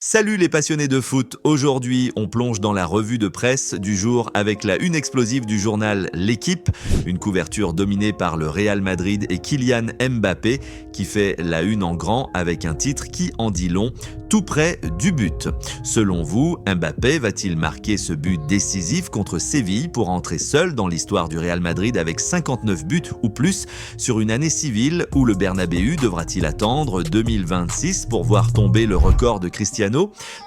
Salut les passionnés de foot, aujourd'hui on plonge dans la revue de presse du jour avec la une explosive du journal L'Équipe, une couverture dominée par le Real Madrid et Kylian Mbappé qui fait la une en grand avec un titre qui en dit long, tout près du but. Selon vous, Mbappé va-t-il marquer ce but décisif contre Séville pour entrer seul dans l'histoire du Real Madrid avec 59 buts ou plus sur une année civile où le Bernabéu devra-t-il attendre 2026 pour voir tomber le record de Cristiano?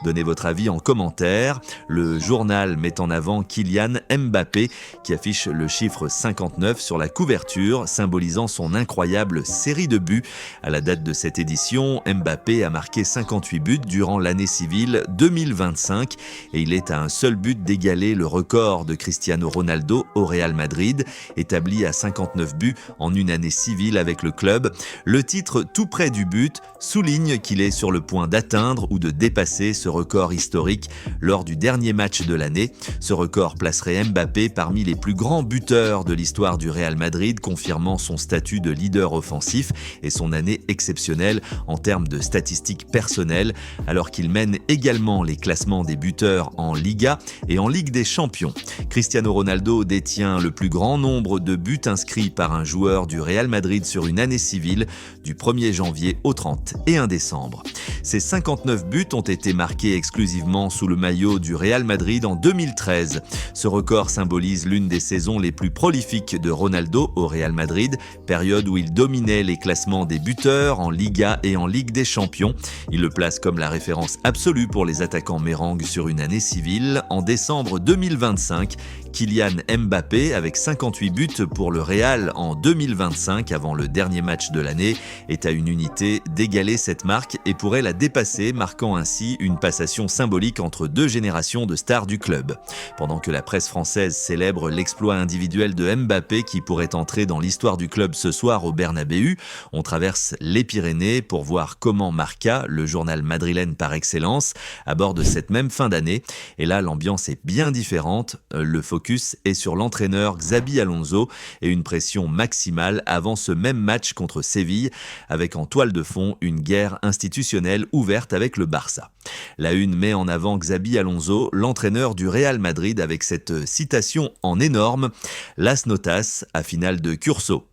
Donnez votre avis en commentaire. Le journal met en avant Kylian Mbappé qui affiche le chiffre 59 sur la couverture, symbolisant son incroyable série de buts. À la date de cette édition, Mbappé a marqué 58 buts durant l'année civile 2025 et il est à un seul but d'égaler le record de Cristiano Ronaldo au Real Madrid, établi à 59 buts en une année civile avec le club. Le titre tout près du but souligne qu'il est sur le point d'atteindre ou de dépasser ce record historique lors du dernier match de l'année. Ce record placerait Mbappé parmi les plus grands buteurs de l'histoire du Real Madrid, confirmant son statut de leader offensif et son année exceptionnelle en termes de statistiques personnelles, alors qu'il mène également les classements des buteurs en Liga et en Ligue des Champions. Cristiano Ronaldo détient le plus grand nombre de buts inscrits par un joueur du Real Madrid sur une année civile, du 1er janvier au 31 décembre. Ces 59 buts ont été marqués exclusivement sous le maillot du Real Madrid en 2013. Ce record symbolise l'une des saisons les plus prolifiques de Ronaldo au Real Madrid, période où il dominait les classements des buteurs en Liga et en Ligue des Champions. Il le place comme la référence absolue pour les attaquants mérengues sur une année civile. En décembre 2025, Kylian Mbappé, avec 58 buts pour le Real en 2025 avant le dernier match de l'année, est à une unité d'égaler cette marque et pourrait la dépasser, marquant ainsi une passation symbolique entre deux générations de stars du club. Pendant que la presse française célèbre l'exploit individuel de Mbappé qui pourrait entrer dans l'histoire du club ce soir au Bernabéu, on traverse les Pyrénées pour voir comment Marca, le journal madrilène par excellence, aborde cette même fin d'année. Et là, l'ambiance est bien différente. Le focus est sur l'entraîneur Xabi Alonso et une pression maximale avant ce même match contre Séville, avec en toile de fond une guerre institutionnelle ouverte avec le Barça. La une met en avant Xabi Alonso, l'entraîneur du Real Madrid, avec cette citation en énorme « Las notas à finale de Curso ».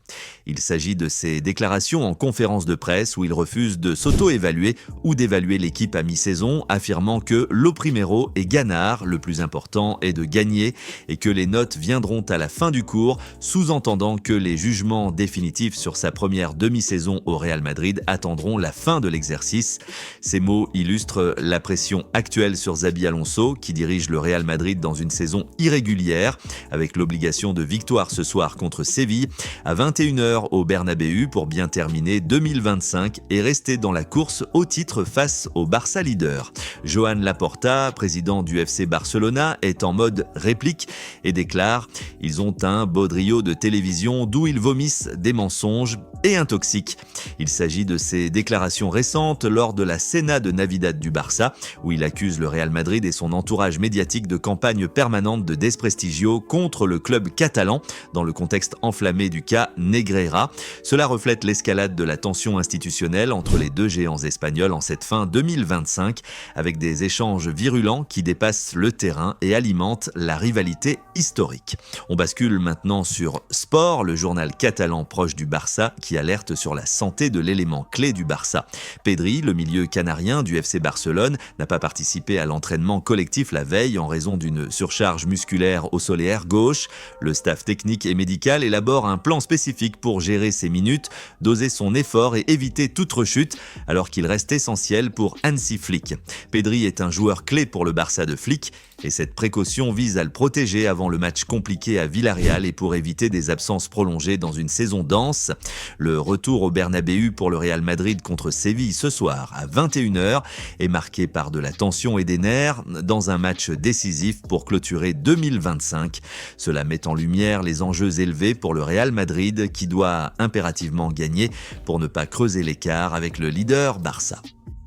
Il s'agit de ses déclarations en conférence de presse où il refuse de s'auto-évaluer ou d'évaluer l'équipe à mi-saison, affirmant que lo primero est ganar, le plus important est de gagner et que les notes viendront à la fin du cours, sous-entendant que les jugements définitifs sur sa première demi-saison au Real Madrid attendront la fin de l'exercice. Ces mots illustrent la pression actuelle sur Xabi Alonso, qui dirige le Real Madrid dans une saison irrégulière, avec l'obligation de victoire ce soir contre Séville, à 21h au Bernabéu pour bien terminer 2025 et rester dans la course au titre face au Barça leader. Joan Laporta, président du FC Barcelona, est en mode réplique et déclare « Ils ont un baudriot de télévision d'où ils vomissent des mensonges et intoxiquent ». Il s'agit de ses déclarations récentes lors de la Cena de Navidad du Barça, où il accuse le Real Madrid et son entourage médiatique de campagne permanente de desprestigio contre le club catalan, dans le contexte enflammé du cas Negreira. Cela reflète l'escalade de la tension institutionnelle entre les deux géants espagnols en cette fin 2025, avec des échanges virulents qui dépassent le terrain et alimentent la rivalité historique. On bascule maintenant sur Sport, le journal catalan proche du Barça, qui alerte sur la santé de l'élément clé du Barça. Pedri, le milieu canarien du FC Barcelone, n'a pas participé à l'entraînement collectif la veille en raison d'une surcharge musculaire au solaire gauche. Le staff technique et médical élabore un plan spécifique pour gérer ses minutes, doser son effort et éviter toute rechute, alors qu'il reste essentiel pour Hansi Flick. Pedri est un joueur clé pour le Barça de Flick et cette précaution vise à le protéger avant le match compliqué à Villarreal et pour éviter des absences prolongées dans une saison dense. Le retour au Bernabéu pour le Real Madrid contre Séville ce soir à 21h est marqué par de la tension et des nerfs dans un match décisif pour clôturer 2025. Cela met en lumière les enjeux élevés pour le Real Madrid qui doit impérativement gagner pour ne pas creuser l'écart avec le leader Barça.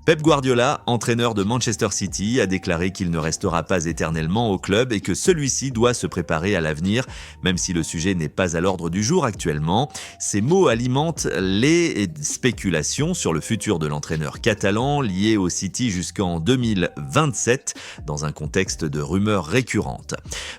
Pep Guardiola, entraîneur de Manchester City, a déclaré qu'il ne restera pas éternellement au club et que celui-ci doit se préparer à l'avenir, même si le sujet n'est pas à l'ordre du jour actuellement. Ces mots alimentent les spéculations sur le futur de l'entraîneur catalan, lié au City jusqu'en 2027, dans un contexte de rumeurs récurrentes.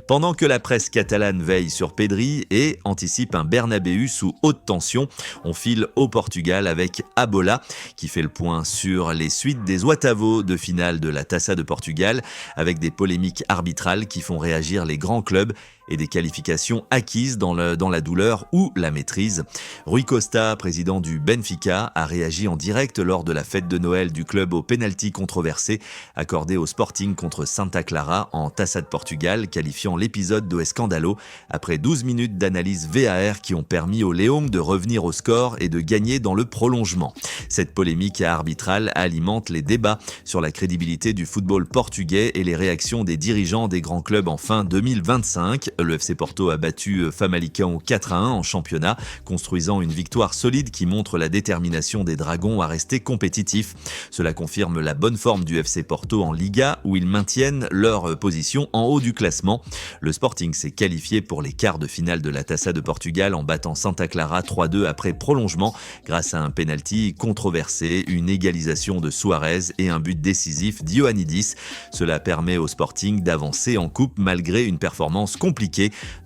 Pendant que la presse catalane veille sur Pedri et anticipe un Bernabéu sous haute tension, on file au Portugal avec Abola, qui fait le point sur les suite des Oitavos de finale de la Taça de Portugal, avec des polémiques arbitrales qui font réagir les grands clubs et des qualifications acquises dans la douleur ou la maîtrise. Rui Costa, président du Benfica, a réagi en direct lors de la fête de Noël du club au pénalty controversé accordé au Sporting contre Santa Clara en Taça de Portugal, qualifiant l'épisode de escandalo après 12 minutes d'analyse VAR qui ont permis aux Leões de revenir au score et de gagner dans le prolongement. Cette polémique arbitrale alimente les débats sur la crédibilité du football portugais et les réactions des dirigeants des grands clubs en fin 2025. Le FC Porto a battu Famalicão 4-1 en championnat, construisant une victoire solide qui montre la détermination des Dragons à rester compétitifs. Cela confirme la bonne forme du FC Porto en Liga, où ils maintiennent leur position en haut du classement. Le Sporting s'est qualifié pour les quarts de finale de la Taça de Portugal en battant Santa Clara 3-2 après prolongement, grâce à un pénalty controversé, une égalisation de Suarez et un but décisif d'Ioannidis. Cela permet au Sporting d'avancer en coupe malgré une performance compliquée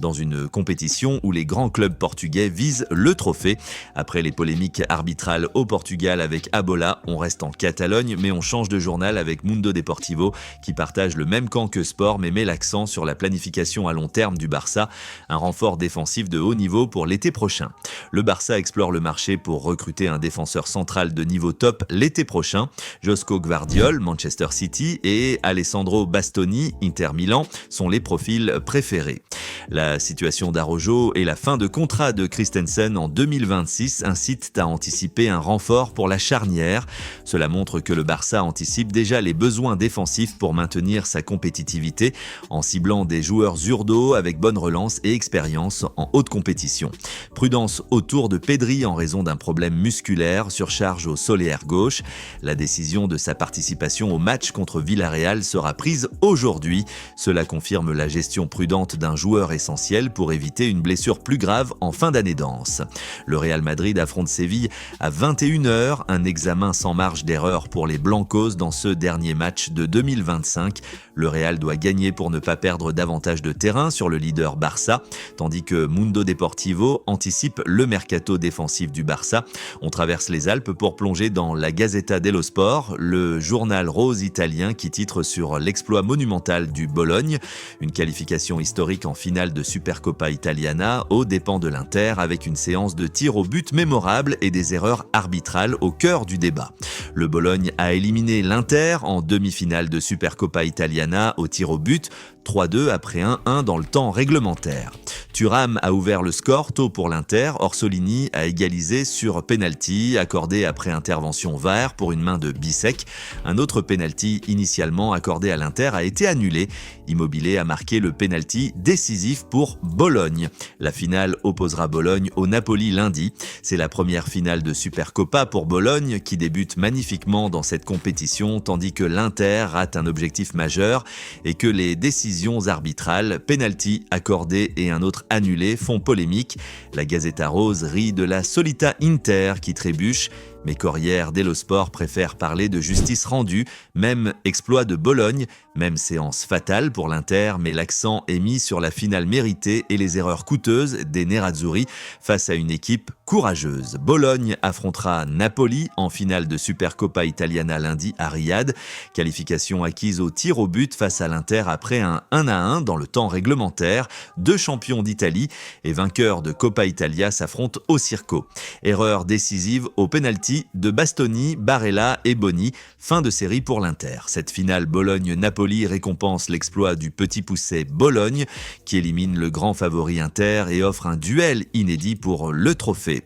dans une compétition où les grands clubs portugais visent le trophée. Après les polémiques arbitrales au Portugal avec Abola, on reste en Catalogne, mais on change de journal avec Mundo Deportivo, qui partage le même camp que Sport, mais met l'accent sur la planification à long terme du Barça, un renfort défensif de haut niveau pour l'été prochain. Le Barça explore le marché pour recruter un défenseur central de niveau top l'été prochain. Josko Gvardiol, Manchester City, et Alessandro Bastoni, Inter Milan, sont les profils préférés. La situation d'Araujo et la fin de contrat de Christensen en 2026 incitent à anticiper un renfort pour la charnière. Cela montre que le Barça anticipe déjà les besoins défensifs pour maintenir sa compétitivité en ciblant des joueurs Zurdo avec bonne relance et expérience en haute compétition. Prudence autour de Pedri en raison d'un problème musculaire, surcharge au solaire gauche. La décision de sa participation au match contre Villarreal sera prise aujourd'hui. Cela confirme la gestion prudente d'un joueur essentiel pour éviter une blessure plus grave en fin d'année dense. Le Real Madrid affronte Séville à 21h, un examen sans marge d'erreur pour les Blancos dans ce dernier match de 2025. Le Real doit gagner pour ne pas perdre davantage de terrain sur le leader Barça, tandis que Mundo Deportivo anticipe le mercato défensif du Barça. On traverse les Alpes pour plonger dans la Gazzetta dello Sport, le journal rose italien qui titre sur l'exploit monumental du Bologne, une qualification historique en finale de Supercoppa Italiana aux dépens de l'Inter avec une séance de tirs au but mémorable et des erreurs arbitrales au cœur du débat. Le Bologne a éliminé l'Inter en demi-finale de Supercoppa Italiana au tir au but, 3-2 après 1-1 dans le temps réglementaire. Thuram a ouvert le score tôt pour l'Inter, Orsolini a égalisé sur penalty accordé après intervention VAR pour une main de Bissek. Un autre penalty initialement accordé à l'Inter a été annulé. Immobilier a marqué le penalty décisif pour Bologne. La finale opposera Bologne au Napoli lundi. C'est la première finale de Supercoppa pour Bologne qui débute magnifiquement dans cette compétition tandis que l'Inter rate un objectif majeur et que les décisions arbitrales, penalty accordé et un autre annulé font polémique. La Gazzetta Rose rit de la Solita Inter qui trébuche, mais Corriere dello Sport préfère parler de justice rendue, même exploit de Bologne, même séance fatale pour l'Inter, mais l'accent est mis sur la finale méritée et les erreurs coûteuses des Nerazzurri face à une équipe courageuse. Bologne affrontera Napoli en finale de Supercoppa Italiana lundi à Riyad. Qualification acquise au tir au but face à l'Inter après un 1-1 dans le temps réglementaire. Deux champions d'Italie et vainqueurs de Coppa Italia s'affrontent au Circo. Erreur décisive au penalty de Bastoni, Barella et Boni. Fin de série pour l'Inter. Cette finale Bologne-Napoli récompense l'exploit du petit pousset Bologne qui élimine le grand favori Inter et offre un duel inédit pour le trophée.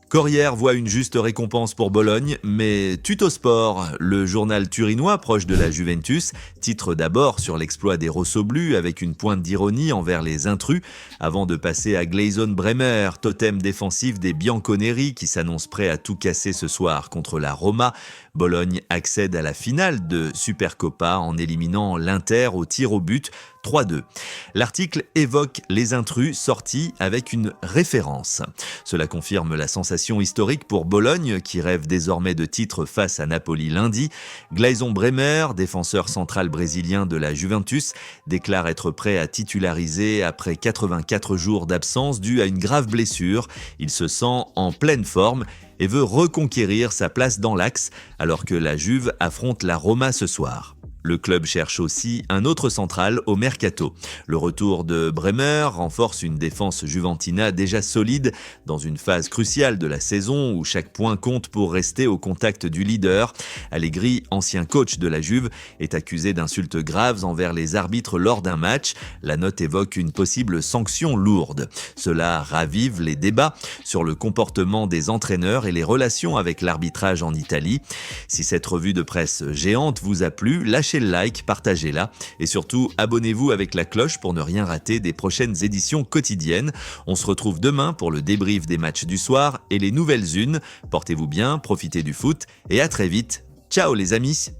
Corriere voit une juste récompense pour Bologne, mais Tuttosport, le journal turinois proche de la Juventus, titre d'abord sur l'exploit des rossoblues avec une pointe d'ironie envers les intrus, avant de passer à Gleison Bremer, totem défensif des Bianconeri qui s'annonce prêt à tout casser ce soir contre la Roma. Bologne accède à la finale de Supercoppa en éliminant l'Inter au tir au but 3-2. L'article évoque les intrus sortis avec une référence. Cela confirme la sensation historique pour Bologne, qui rêve désormais de titre face à Napoli lundi. Gleison Bremer, défenseur central brésilien de la Juventus, déclare être prêt à titulariser après 84 jours d'absence due à une grave blessure. Il se sent en pleine forme et veut reconquérir sa place dans l'axe alors que la Juve affronte la Roma ce soir. Le club cherche aussi un autre central au mercato. Le retour de Bremer renforce une défense juventina déjà solide dans une phase cruciale de la saison où chaque point compte pour rester au contact du leader. Allegri, ancien coach de la Juve, est accusé d'insultes graves envers les arbitres lors d'un match. La note évoque une possible sanction lourde. Cela ravive les débats sur le comportement des entraîneurs et les relations avec l'arbitrage en Italie. Si cette revue de presse géante vous a plu, lâchez le like, partagez-la et surtout abonnez-vous avec la cloche pour ne rien rater des prochaines éditions quotidiennes. On se retrouve demain pour le débrief des matchs du soir et les nouvelles unes. Portez-vous bien, profitez du foot et à très vite. Ciao les amis!